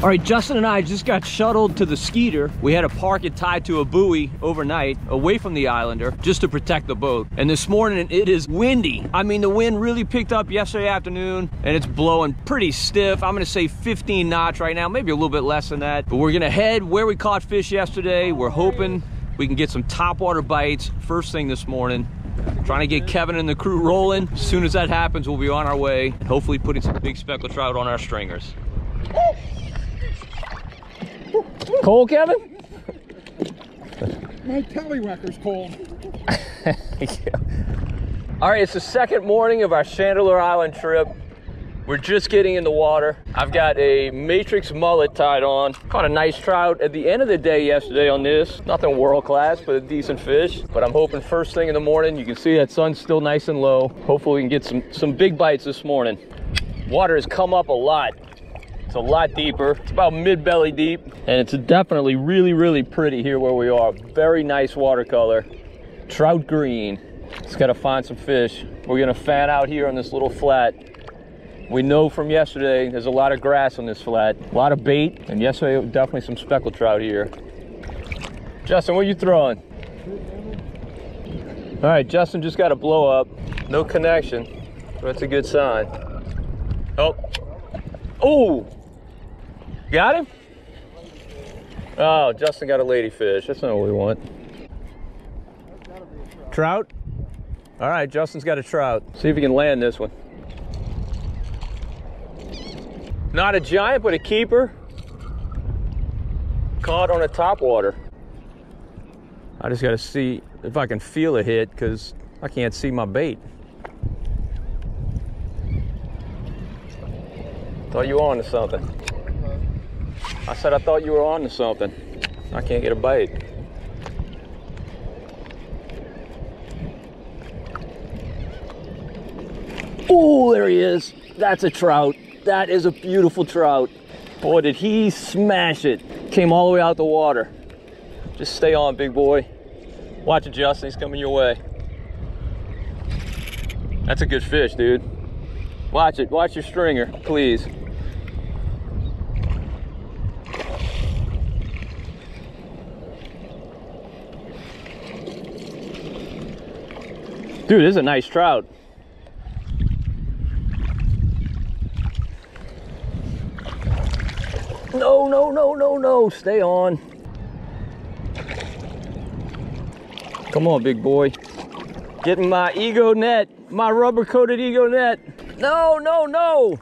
All right, Justin and I just got shuttled to the Skeeter. We had to park it tied to a buoy overnight away from the Islander just to protect the boat. And this morning it is windy. I mean, the wind really picked up yesterday afternoon and it's blowing pretty stiff. I'm gonna say 15 knots right now, maybe a little bit less than that. But we're gonna head where we caught fish yesterday. We're hoping we can get some topwater bites first thing this morning. Trying to get Kevin and the crew rolling. As soon as that happens, we'll be on our way, hopefully putting some big speckled trout on our stringers. Cold, Kevin? My tallywhacker's cold. Yeah. All right, it's the second morning of our Chandler Island trip. We're just getting in the water. I've got a matrix mullet tied on. Caught a nice trout at the end of the day yesterday on this. Nothing world class, but a decent fish. But I'm hoping first thing in the morning, you can see that sun's still nice and low. Hopefully we can get some big bites this morning. Water has come up a lot. It's a lot deeper. It's about mid-belly deep. And it's definitely really, really pretty here where we are. Very nice watercolor. Trout green. Just gotta find some fish. We're gonna fan out here on this little flat. We know from yesterday, there's a lot of grass on this flat. A lot of bait. And yesterday, definitely some speckled trout here. Justin, what are you throwing? All right, Justin just got a blow up. No connection. That's a good sign. Oh. Oh! Got him? Oh, Justin got a ladyfish. That's not what we want. Trout? All right, Justin's got a trout. See if he can land this one. Not a giant, but a keeper. Caught on a topwater. I just got to see if I can feel a hit because I can't see my bait. Thought you were on to something. I said I thought you were on to something. I can't get a bite. Oh, there he is. That's a trout. That is a beautiful trout. Boy, did he smash it. Came all the way out the water. Just stay on, big boy. Watch it, Justin. He's coming your way. That's a good fish, dude. Watch it. Watch your stringer, please. Dude, this is a nice trout. No, no, no, no, no. Stay on. Come on, big boy. Getting my ego net, my rubber-coated ego net. No, no, no.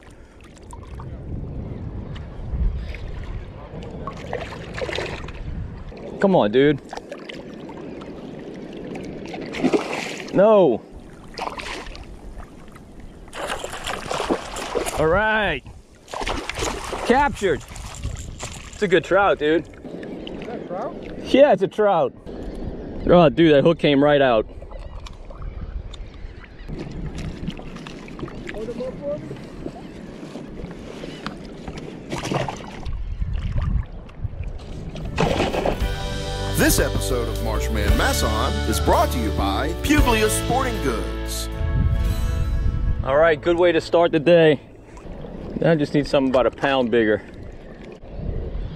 Come on, dude. No. All right. Captured. It's a good trout, dude. Is that a trout? Yeah, it's a trout. Oh, dude, that hook came right out. Hold him up for me. This episode of Marshman Masson is brought to you by Puglia Sporting Goods. All right, good way to start the day. I just need something about a pound bigger.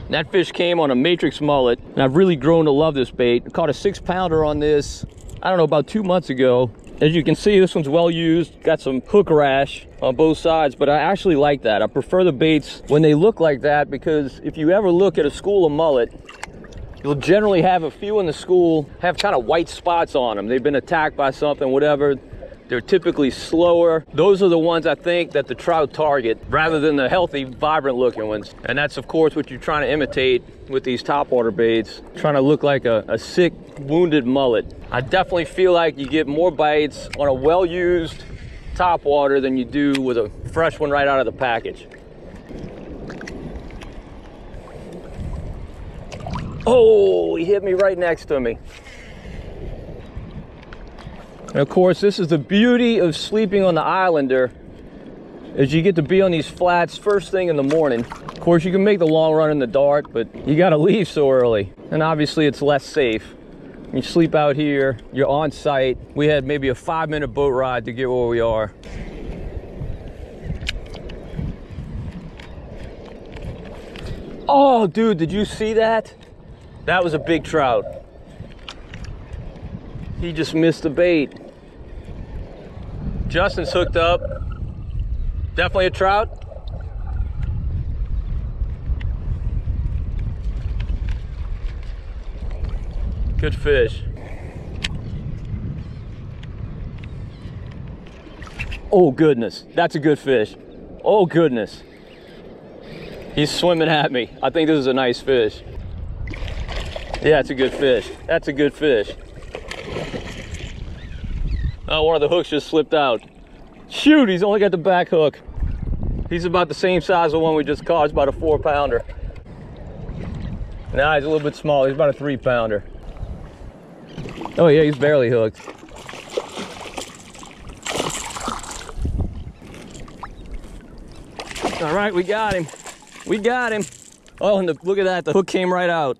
That fish came on a matrix mullet, and I've really grown to love this bait. I caught a 6-pounder on this, I don't know, about 2 months ago. As you can see, this one's well used, got some hook rash on both sides, but I actually like that. I prefer the baits when they look like that, because if you ever look at a school of mullet, you'll generally have a few in the school have kind of white spots on them. They've been attacked by something, whatever. They're typically slower. Those are the ones I think that the trout target rather than the healthy, vibrant looking ones. And that's of course what you're trying to imitate with these topwater baits, trying to look like a sick, wounded mullet. I definitely feel like you get more bites on a well-used topwater than you do with a fresh one right out of the package. Oh, he hit me right next to me. And of course, this is the beauty of sleeping on the Islander, is you get to be on these flats first thing in the morning. Of course, you can make the long run in the dark, but you gotta leave so early. And obviously it's less safe. You sleep out here, you're on site. We had maybe a 5-minute boat ride to get where we are. Oh, dude, did you see that? That was a big trout. He just missed the bait. Justin's hooked up. Definitely a trout. Good fish. Oh goodness, that's a good fish. Oh goodness. He's swimming at me. I think this is a nice fish. Yeah, it's a good fish. That's a good fish. Oh, one of the hooks just slipped out. Shoot, he's only got the back hook. He's about the same size as the one we just caught. It's about a 4-pounder. Nah, he's a little bit small. He's about a 3-pounder. Oh yeah, he's barely hooked. All right, we got him. We got him. Oh, and look at that, the hook came right out.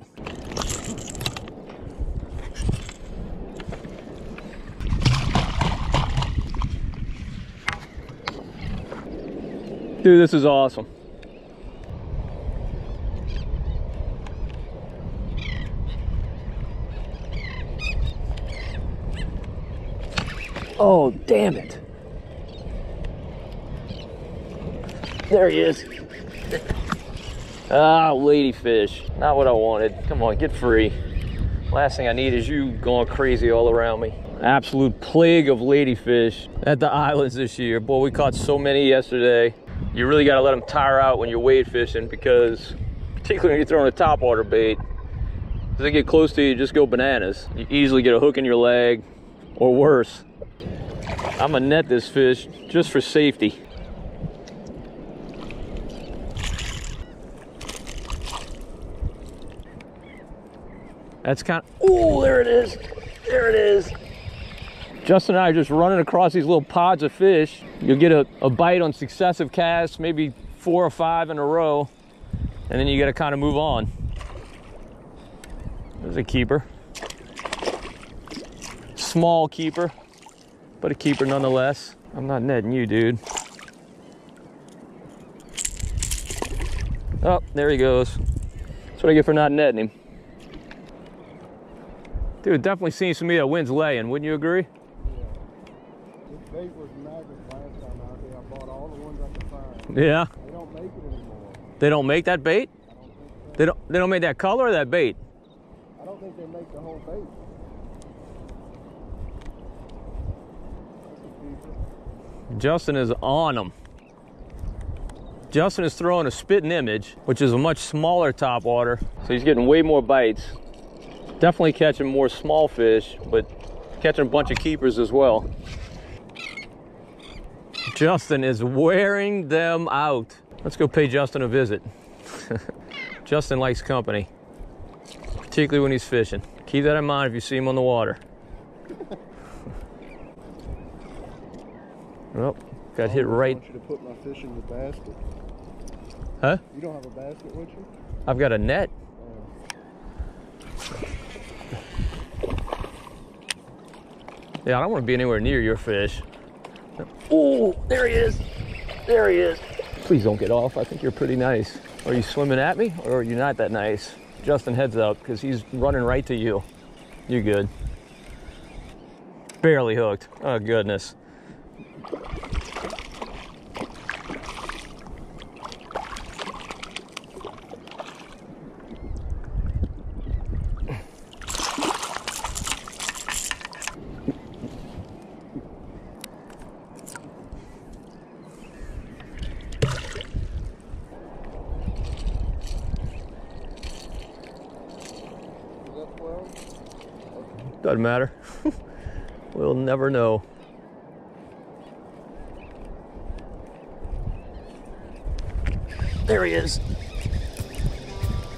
Dude, this is awesome. Oh, damn it. There he is. Ah, ladyfish. Not what I wanted. Come on, get free. Last thing I need is you going crazy all around me. Absolute plague of ladyfish at the islands this year. Boy, we caught so many yesterday. You really got to let them tire out when you're wade fishing, because particularly when you're throwing a topwater bait, as they get close to you, just go bananas. You easily get a hook in your leg or worse. I'm gonna net this fish just for safety. That's kind of, oh, there it is. There it is. Justin and I are just running across these little pods of fish. You'll get a bite on successive casts, maybe 4 or 5 in a row, and then you got to kind of move on. There's a keeper. Small keeper, but a keeper nonetheless. I'm not netting you, dude. Oh, there he goes. That's what I get for not netting him. Dude, it definitely seems to me that wind's laying, wouldn't you agree? This bait was magic last time out there. I bought all the ones I could find. Yeah. They don't make it anymore. They don't make that bait? I don't think so. They don't make that color or that bait? I don't think they make the whole bait. That's a keeper. Justin is on them. Justin is throwing a spitting image, which is a much smaller topwater. So he's getting way more bites. Definitely catching more small fish, but catching a bunch of keepers as well. Justin is wearing them out. Let's go pay Justin a visit. Justin likes company, particularly when he's fishing. Keep that in mind if you see him on the water. Well, got hit right. I want you to put my fish in the basket. Huh? You don't have a basket with you? I've got a net. Yeah, I don't want to be anywhere near your fish. Oh, there he is. There he is. Please don't get off. I think you're pretty nice. Are you swimming at me, or are you not that nice? Justin, heads up, because he's running right to you. You're good. Barely hooked. Oh, goodness. Doesn't matter. We'll never know. There he is.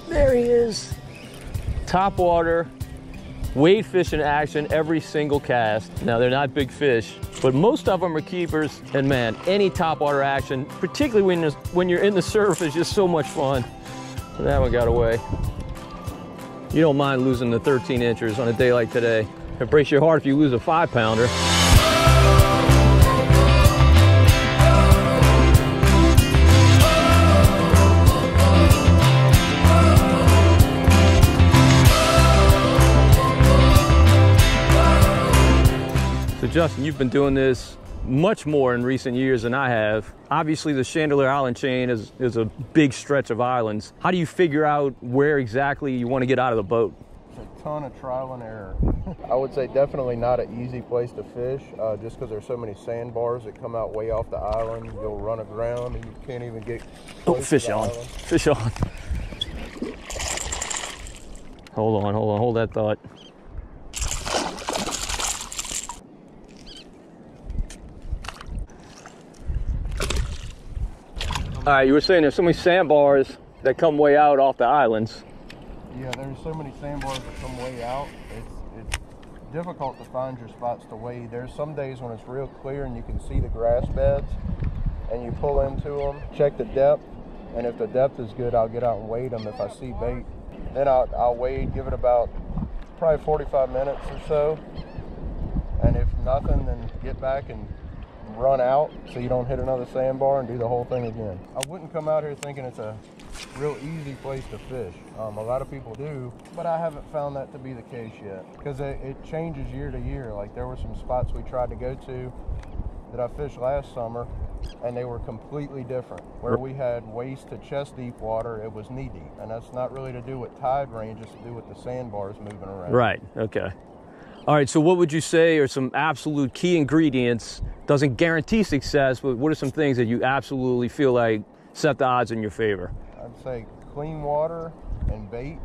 There he is. Top water, wade fishing action every single cast. Now, they're not big fish, but most of them are keepers. And man, any top water action, particularly when you're in the surf, is just so much fun. So that one got away. You don't mind losing the 13 inchers on a day like today. It breaks your heart if you lose a 5-pounder. Justin, you've been doing this much more in recent years than I have. Obviously, the Chandelier Island chain is a big stretch of islands. How do you figure out where exactly you want to get out of the boat? It's a ton of trial and error. I would say definitely not an easy place to fish, just because there's so many sandbars that come out way off the island. You'll run aground and you can't even get close fish to the on. island. Fish on. Hold on, hold that thought. All right, you were saying there's so many sandbars that come way out off the islands. Yeah, there's so many sandbars that come way out. It's difficult to find your spots to wade. There's some days when it's real clear and you can see the grass beds, and you pull into them, check the depth, and if the depth is good, I'll get out and wade them if I see bait. Then I'll wade, give it about probably 45 minutes or so, and if nothing, then get back and run out so you don't hit another sandbar and do the whole thing again. I wouldn't come out here thinking it's a real easy place to fish. A lot of people do, but I haven't found that to be the case yet, because it changes year to year. Like, there were some spots we tried to go to that I fished last summer, and they were completely different. Where we had waist to chest deep water, it was knee deep, and that's not really to do with tide range, it's to do with the sandbars moving around. Right, okay. All right, so what would you say are some absolute key ingredients? Doesn't guarantee success, but what are some things that you absolutely feel like set the odds in your favor? I'd say clean water and bait,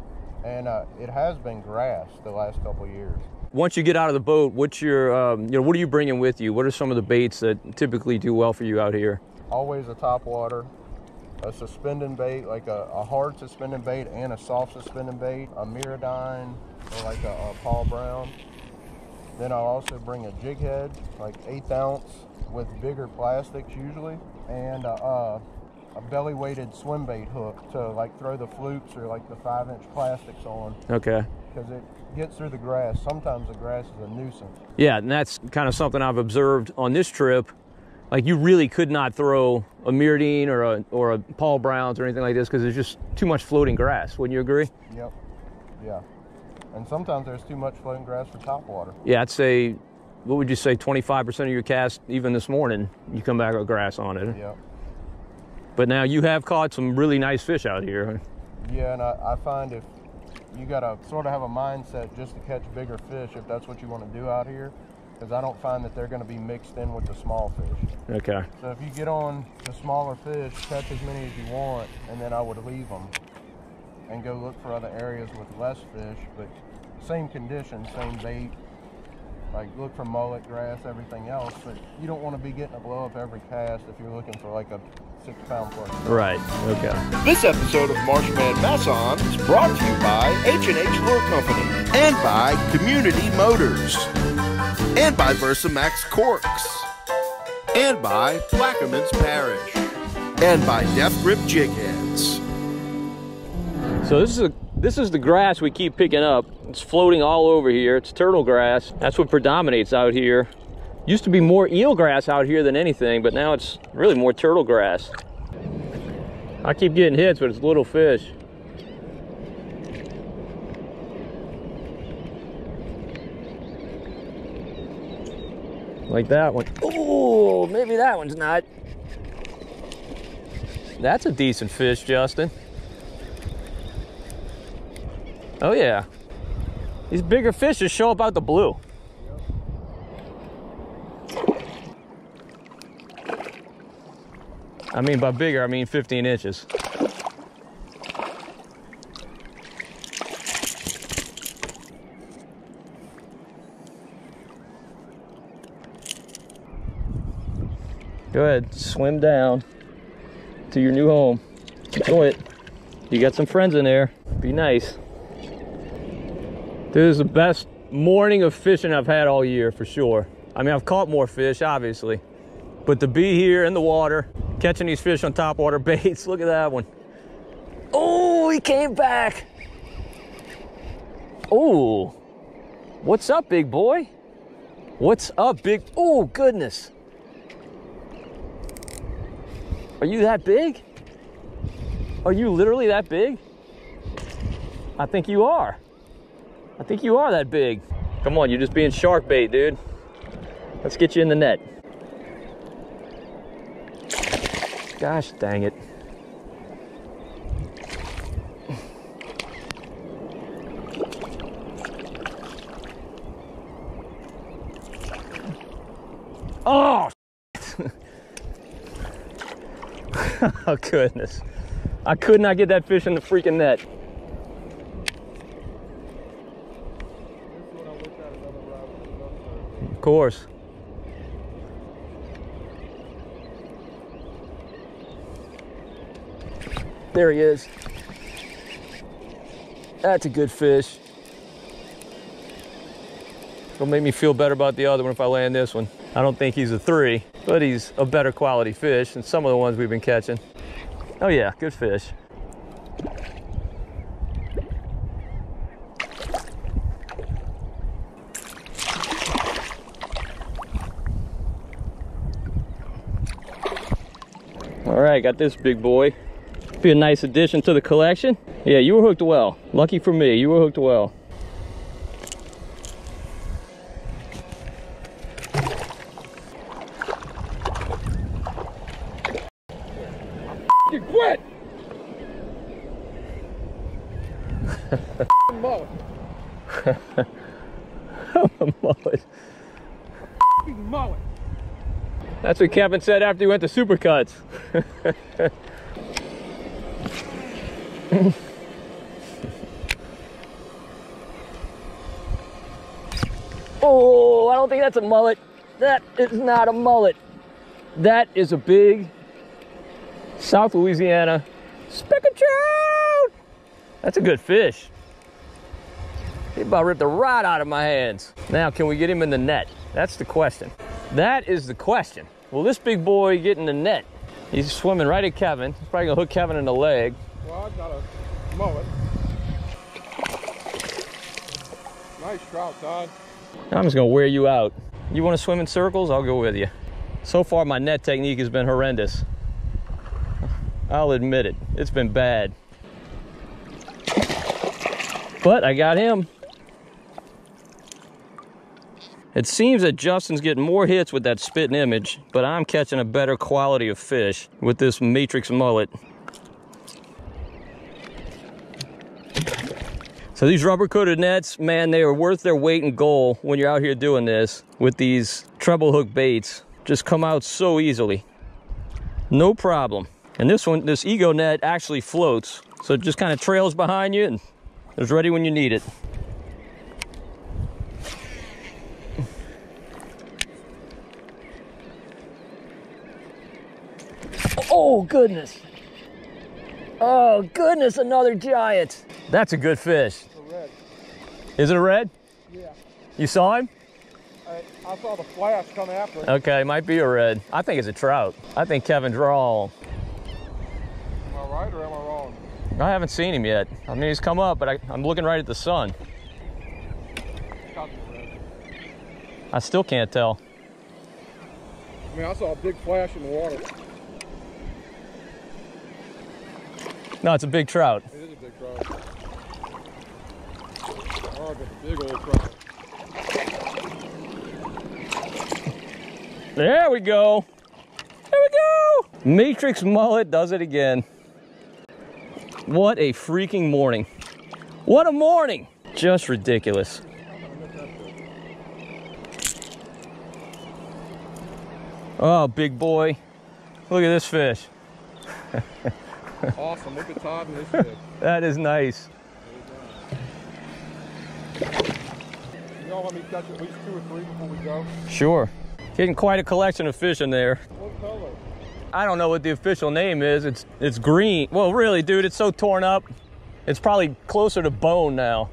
and it has been grass the last couple of years. Once you get out of the boat, what's your, what are you bringing with you? What are some of the baits that typically do well for you out here? Always a top water, a suspending bait, like a hard suspending bait and a soft suspending bait, a Miradyne or like a Paul Brown. Then I'll also bring a jig head, like 1/8 ounce with bigger plastics usually, and a belly weighted swim bait hook to like throw the flukes or like the 5-inch plastics on. Okay. Because it gets through the grass. Sometimes the grass is a nuisance. Yeah, and that's kind of something I've observed on this trip. Like, you really could not throw a Miradyne or a Paul Brown's or anything like this because there's just too much floating grass. Wouldn't you agree? Yep. Yeah. And sometimes there's too much floating grass for top water. Yeah, I'd say, what would you say, 25% of your cast, even this morning, you come back with grass on it. Yep. But now you have caught some really nice fish out here. Yeah, and I find if you got to sort of have a mindset just to catch bigger fish, if that's what you want to do out here, because I don't find that they're going to be mixed in with the small fish. Okay. So if you get on the smaller fish, catch as many as you want, and then I would leave them and go look for other areas with less fish, but same conditions, same bait, like look for mullet, grass, everything else, but you don't want to be getting a blow up every cast if you're looking for like a 6-pound plus. Right, okay. This episode of Marshman Masson is brought to you by H&H Lure Company and by Community Motors and by Versamax Corks and by Plaquemines Parish and by Death Grip Jig Heads. So this is the grass we keep picking up. It's floating all over here. It's turtle grass. That's what predominates out here. Used to be more eel grass out here than anything, but now it's really more turtle grass. I keep getting hits, but it's little fish. Like that one. Oh, maybe that one's not. That's a decent fish, Justin. Oh yeah. These bigger fish just show up out the blue. I mean, by bigger, I mean 15 inches. Go ahead, swim down to your new home. Enjoy it. You got some friends in there. Be nice. This is the best morning of fishing I've had all year, for sure. I mean, I've caught more fish, obviously, but to be here in the water, catching these fish on top water baits, look at that one. Oh, he came back. Oh, what's up, big boy? What's up, big? Oh, goodness. Are you that big? Are you literally that big? I think you are. I think you are that big. Come on, you're just being shark bait, dude. Let's get you in the net. Gosh dang it. Oh, oh goodness. I could not get that fish in the freaking net. Of course. There he is. That's a good fish. It'll make me feel better about the other one if I land this one. I don't think he's a 3, but he's a better quality fish than some of the ones we've been catching. Oh yeah, good fish. All right, got this big boy. Be a nice addition to the collection. Yeah, you were hooked well. Lucky for me, you were hooked well. Quit! Mullet. A mullet. Mullet. That's what Kevin said after he went to Supercuts. Oh, I don't think that's a mullet. That is not a mullet. That is a big South Louisiana speckled trout. That's a good fish. He about ripped the rod out of my hands. Now, can we get him in the net? That's the question. That is the question. Will this big boy get in the net? He's swimming right at Kevin. He's probably gonna hook Kevin in the leg. Well, I've got a mullet. Nice trout, Todd. I'm just gonna wear you out. You wanna swim in circles? I'll go with you. So far, my net technique has been horrendous. I'll admit it. It's been bad. But I got him. It seems that Justin's getting more hits with that spitting image, but I'm catching a better quality of fish with this matrix mullet. So these rubber-coated nets, man, they are worth their weight in gold when you're out here doing this with these treble hook baits. Just come out so easily. No problem. And this one, this Ego net actually floats. So it just kind of trails behind you and it's ready when you need it. Oh, goodness. Oh, goodness, another giant. That's a good fish. It's a red. Is it a red? Yeah. You saw him? I saw the flash come after him. Okay, might be a red. I think it's a trout. I think Kevin's wrong. Am I right or am I wrong? I haven't seen him yet. I mean, he's come up, but I'm looking right at the sun. Got the red. I still can't tell. I mean, I saw a big flash in the water. No, it's a big trout. It is a big trout. Oh, it's a big old trout. There we go. There we go. Matrix mullet does it again. What a freaking morning. What a morning. Just ridiculous. Oh, big boy. Look at this fish. Awesome. Look at Todd and this fish. That is nice. You all let me catch at least 2 or 3 before we go? Sure. Getting quite a collection of fish in there. What color? I don't know what the official name is. It's green. Well, really, dude, it's so torn up. It's probably closer to bone now.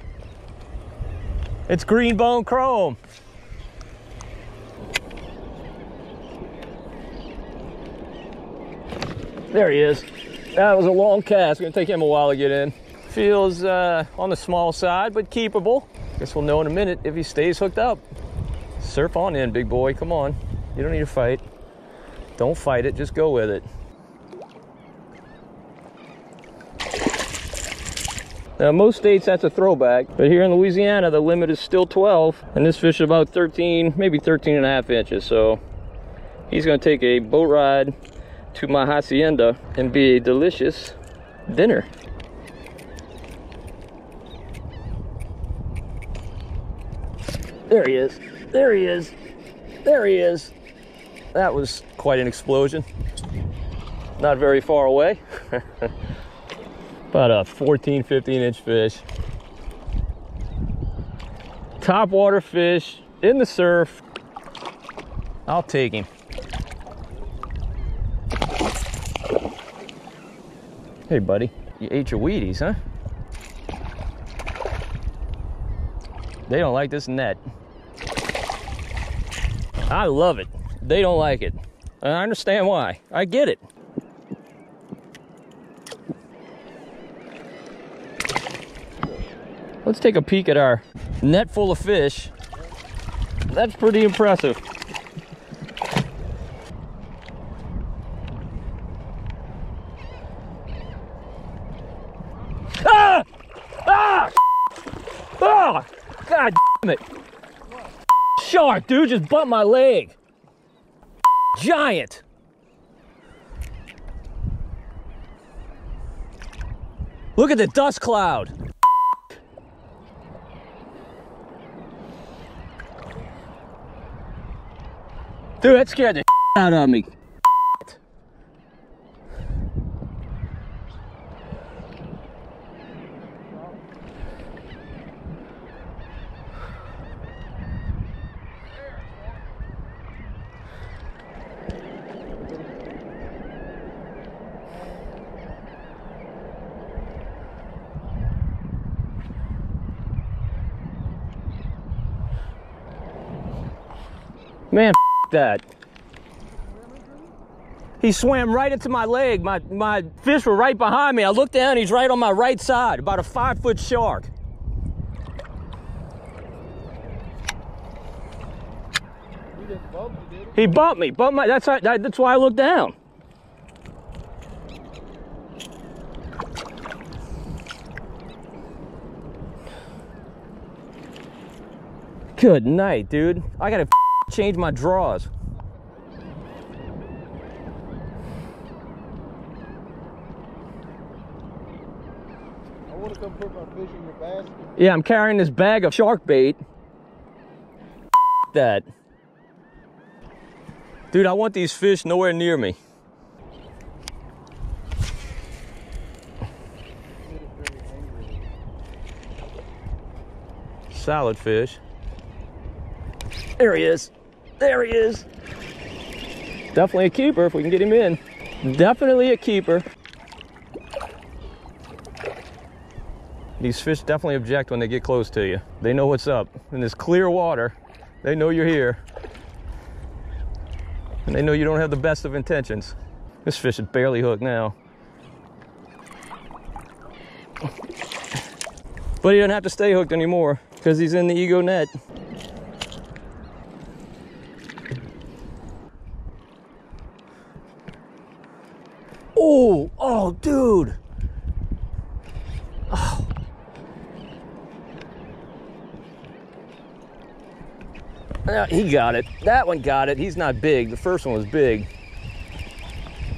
It's green bone chrome. There he is. That was a long cast. It's gonna take him a while to get in. Feels on the small side, but keepable. Guess we'll know in a minute if he stays hooked up. Surf on in, big boy, come on. You don't need to fight. Don't fight it, just go with it. Now, most states that's a throwback, but here in Louisiana, the limit is still 12, and this fish is about 13, maybe 13 and a half inches. So he's gonna take a boat ride to my hacienda and be a delicious dinner. There he is, there he is, there he is. That was quite an explosion. Not very far away. About a 14, 15-inch fish. Top water fish in the surf. I'll take him. Hey, buddy, you ate your Wheaties, huh? They don't like this net. I love it. They don't like it. And I understand why. I get it. Let's take a peek at our net full of fish. That's pretty impressive. Ah! Ah! Ah! God damn it. Shark, dude, just bumped my leg. Giant. Look at the dust cloud. Dude, that scared the out of me. Man, that. He swam right into my leg. My fish were right behind me. I looked down, he's right on my right side, about a 5-foot shark. He bumped me, that's why I looked down. Good night, dude. I gotta change my drawers. I want to come put my fish in your basket. Yeah, I'm carrying this bag of shark bait. That. Dude, I want these fish nowhere near me. Salad fish. There he is. There he is. Definitely a keeper if we can get him in. Definitely a keeper. These fish definitely object when they get close to you. They know what's up. In this clear water, they know you're here. And they know you don't have the best of intentions. This fish is barely hooked now. But he doesn't have to stay hooked anymore because he's in the ego net. Oh, dude. Oh. He got it. That one got it. He's not big. The first one was big.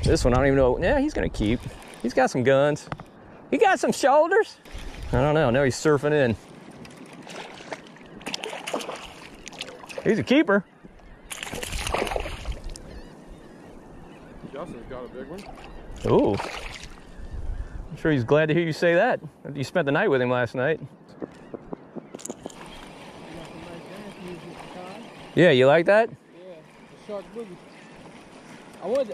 This one, I don't even know. Yeah, he's gonna keep. He's got some guns. He got some shoulders. I don't know. Now he's surfing in. He's a keeper. Justin's got a big one. Ooh. I'm sure he's glad to hear you say that. You spent the night with him last night. Yeah, you like that? Yeah, the shark boogie.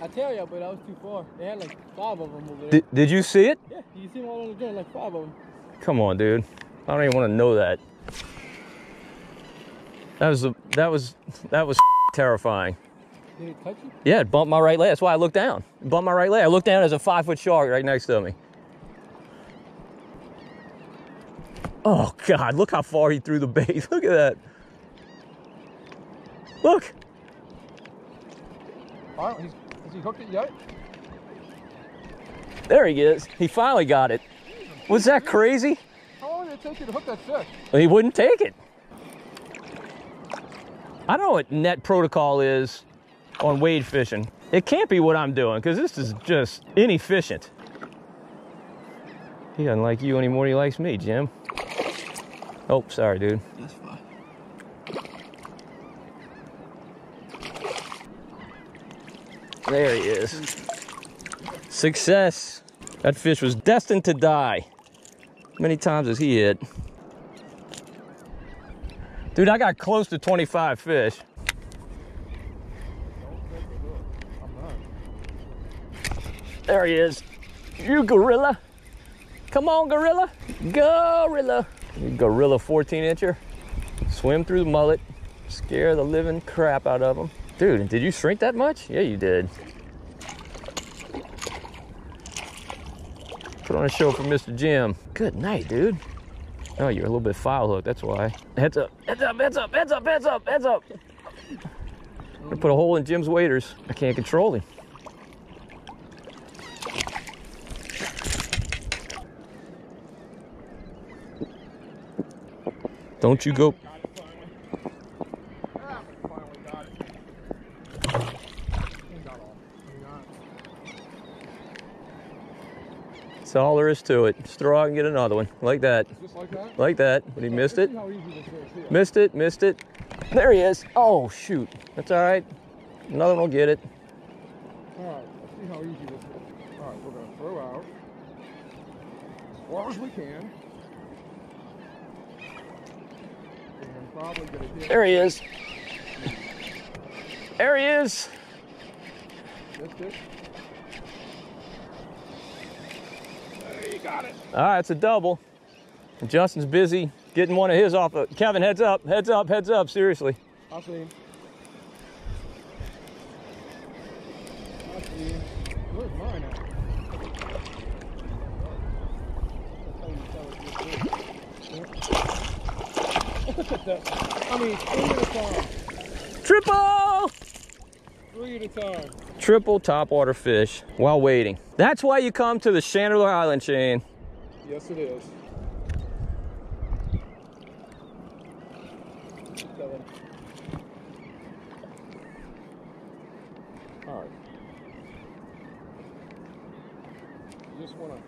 I tell you, but I was too far. They had like 5 of them over there. Did you see it? Yeah, you see them all on the ground, like 5 of them. Come on, dude. I don't even want to know that. That was terrifying. Did it touch you? Yeah, it bumped my right leg. That's why I looked down. It bumped my right leg. I looked down, there's a 5-foot shark right next to me. Oh God, look how far he threw the bait. Look at that. Look. Has he hooked it yet? There he is. He finally got it. Was that crazy? take you to hook that fish? He wouldn't take it. I don't know what net protocol is on wade fishing. It can't be what I'm doing, because this is just inefficient. He doesn't like you any more than he likes me, Jim. Oh, sorry, dude. That's fine. There he is. Success. That fish was destined to die. How many times has he hit? Dude, I got close to 25 fish. There he is. You gorilla. Come on, gorilla. Gorilla. You gorilla 14-incher. Swim through the mullet. Scare the living crap out of them. Dude, did you shrink that much? Yeah, you did. Put on a show for Mr. Jim. Good night, dude. Oh, you're a little bit foul hooked, that's why. Heads up, heads up, heads up, heads up, heads up, heads up. I put a hole in Jim's waders. I can't control him. Don't you go. That's all there is to it. Just throw out and get another one. Like that. Just like that? Like that. But he missed it. Missed it, missed it. There he is. Oh, shoot. That's all right. Another one will get it. All right, let's see how easy this is. All right, we're going to throw out as far as we can. And probably get a hit. There he is. There he is. Missed it. There, you got it. All right, it's a double. And Justin's busy getting one of his off. Kevin, heads up, heads up, heads up. Seriously. I'll see him. I'll see him. Where's mine at? I mean, 3 at a time. Triple! 3 at a time. Triple topwater fish while waiting. That's why you come to the Chandler Island chain. Yes, it is. All right. You just want to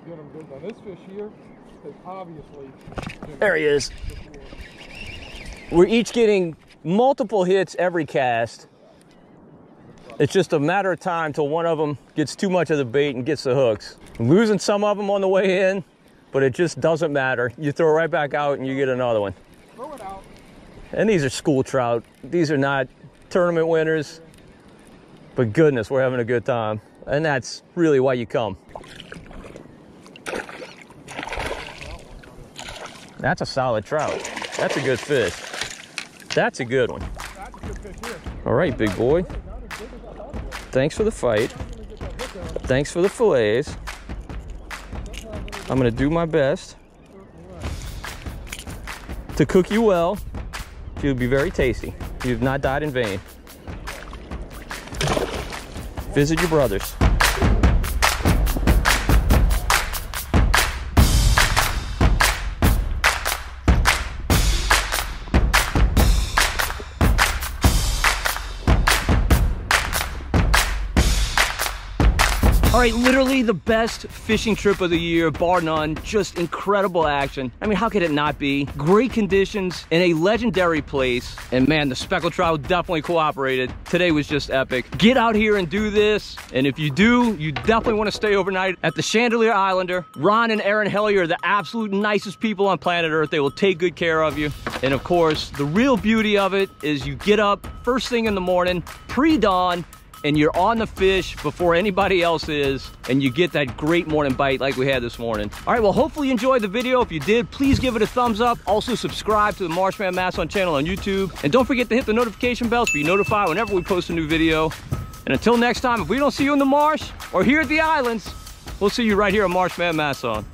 get them good. Now this fish here is obviously... There he is. We're each getting multiple hits every cast. It's just a matter of time till one of them gets too much of the bait and gets the hooks. I'm losing some of them on the way in, but it just doesn't matter. You throw it right back out and you get another one. Throw it out. And these are school trout. These are not tournament winners. But goodness, we're having a good time. And that's really why you come. That's a solid trout. That's a good fish. That's a good one. That's a good fish here. All right, big boy. Thanks for the fight. Thanks for the fillets. I'm gonna do my best to cook you well. You'll be very tasty. You've not died in vain. Visit your brothers. All right, literally the best fishing trip of the year, bar none. Just incredible action. I mean, how could it not be? Great conditions in a legendary place. And man, the speckled trout definitely cooperated. Today was just epic. Get out here and do this. And if you do, you definitely want to stay overnight at the Chandelier Islander. Ron and Aaron Hellier are the absolute nicest people on planet Earth. They will take good care of you. And of course, the real beauty of it is you get up first thing in the morning, pre-dawn, and you're on the fish before anybody else is, and you get that great morning bite like we had this morning. All right, well, hopefully you enjoyed the video. If you did, please give it a thumbs up. Also subscribe to the Marshman Masson channel on YouTube. And don't forget to hit the notification bell to be notified whenever we post a new video. And until next time, if we don't see you in the marsh or here at the islands, we'll see you right here on Marshman Masson.